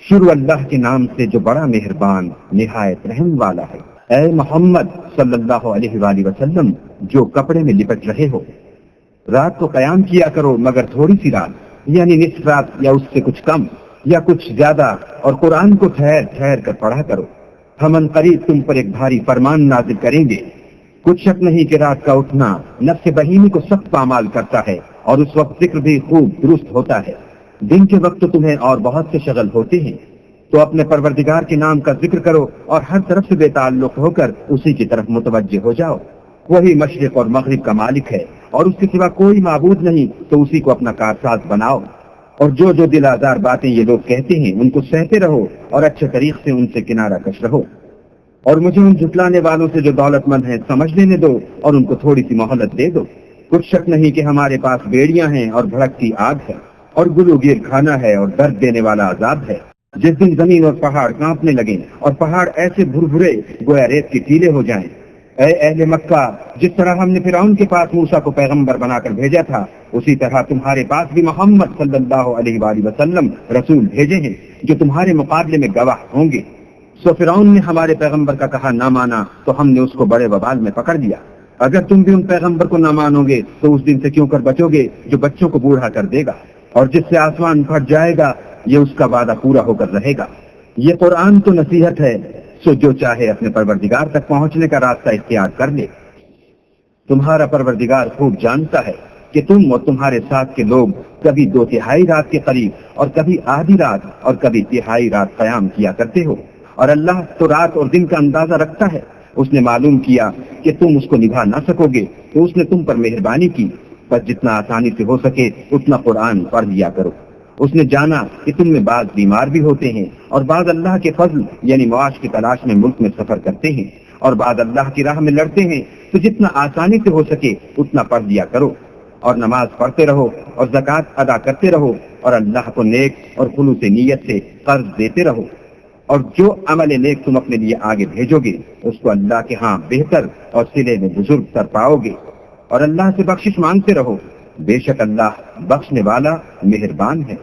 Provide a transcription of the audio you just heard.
شروع اللہ کے نام سے جو بڑا مہربان نہایت رحم والا ہے۔ اے محمد صلی اللہ علیہ وآلہ وسلم، جو کپڑے میں لپٹ رہے ہو، رات کو قیام کیا کرو مگر تھوڑی سی رات، یعنی نصف رات یا اس سے کچھ کم یا کچھ زیادہ، اور قرآن کو ٹھہر ٹھہر کر پڑھا کرو۔ ہم ان قریب تم پر ایک بھاری فرمان نازل کریں گے۔ کچھ شک نہیں کہ رات کا اٹھنا نفس بہیمی کو سخت پامال کرتا ہے، اور اس وقت ذکر بھی خوب درست ہوتا ہے۔ دن کے وقت تمہیں اور بہت سے شغل ہوتے ہیں، تو اپنے پروردگار کے نام کا ذکر کرو اور ہر طرف سے بے تعلق ہو کر اسی کی طرف متوجہ ہو جاؤ۔ وہی مشرق اور مغرب کا مالک ہے، اور اس کے سوا کوئی معبود نہیں، تو اسی کو اپنا کارساز بناؤ۔ اور جو دل آزار باتیں یہ لوگ کہتے ہیں ان کو سہتے رہو، اور اچھے طریق سے ان سے کنارہ کش رہو۔ اور مجھے ان جھٹلانے والوں سے جو دولت مند ہیں سمجھ لینے دو، اور ان کو تھوڑی سی مہلت دے دو۔ کچھ شک نہیں کہ ہمارے پاس بیڑیاں ہیں اور بھڑکتی آگ ہے، اور گلوگیر کھانا ہے اور درد دینے والا عذاب ہے۔ جس دن زمین اور پہاڑ کانپنے لگیں اور پہاڑ ایسے بھربھرے گویا ریت کے ٹیلے ہو جائیں۔ اے اہل مکہ، جس طرح ہم نے فرعون کے پاس موسیٰ کو پیغمبر بنا کر بھیجا تھا، اسی طرح تمہارے پاس بھی محمد صلی اللہ علیہ وآلہ وسلم رسول بھیجے ہیں جو تمہارے مقابلے میں گواہ ہوں گے۔ سو فرعون نے ہمارے پیغمبر کا کہا نہ مانا، تو ہم نے اس کو بڑے وبال میں پکڑ لیا۔ اگر تم بھی ان پیغمبر کو نہ مانو گے تو اس دن سے کیوں کر بچو گے جو بچوں کو بوڑھا کر دے گا، اور جس سے آسمان پھٹ جائے گا یہ اس کا وعدہ پورا ہو کر رہے گا۔ یہ قرآن تو نصیحت ہے، سو جو چاہے اپنے پروردگار تک پہنچنے کا راستہ اختیار کر لے۔ تمہارا پروردگار خوب جانتا ہے کہ تم اور تمہارے ساتھ کے لوگ کبھی 2/3 رات کے قریب اور کبھی آدھی رات اور کبھی 1/3 رات قیام کیا کرتے ہو، اور اللہ تو رات اور دن کا اندازہ رکھتا ہے۔ اس نے معلوم کیا کہ تم اس کو نبھا نہ سکو گے تو اس نے تم پر مہربانی کی، پر جتنا آسانی سے ہو سکے اتنا قرآن پڑھ لیا کرو۔ اس نے جانا کہ تم میں بعض بیمار بھی ہوتے ہیں، اور بعض اللہ کے فضل یعنی معاش کی تلاش میں ملک میں سفر کرتے ہیں، اور بعض اللہ کی راہ میں لڑتے ہیں، تو جتنا آسانی سے ہو سکے اتنا پڑھ لیا کرو، اور نماز پڑھتے رہو اور زکوٰۃ ادا کرتے رہو، اور اللہ کو نیک اور خلوص نیت سے قرض دیتے رہو۔ اور جو عمل نیک تم اپنے لیے آگے بھیجو گے اس کو اللہ کے ہاں بہتر اور صلے میں بزرگ تر پاؤ گے، اور اللہ سے بخشش مانگتے رہو، بے شک اللہ بخشنے والا مہربان ہے۔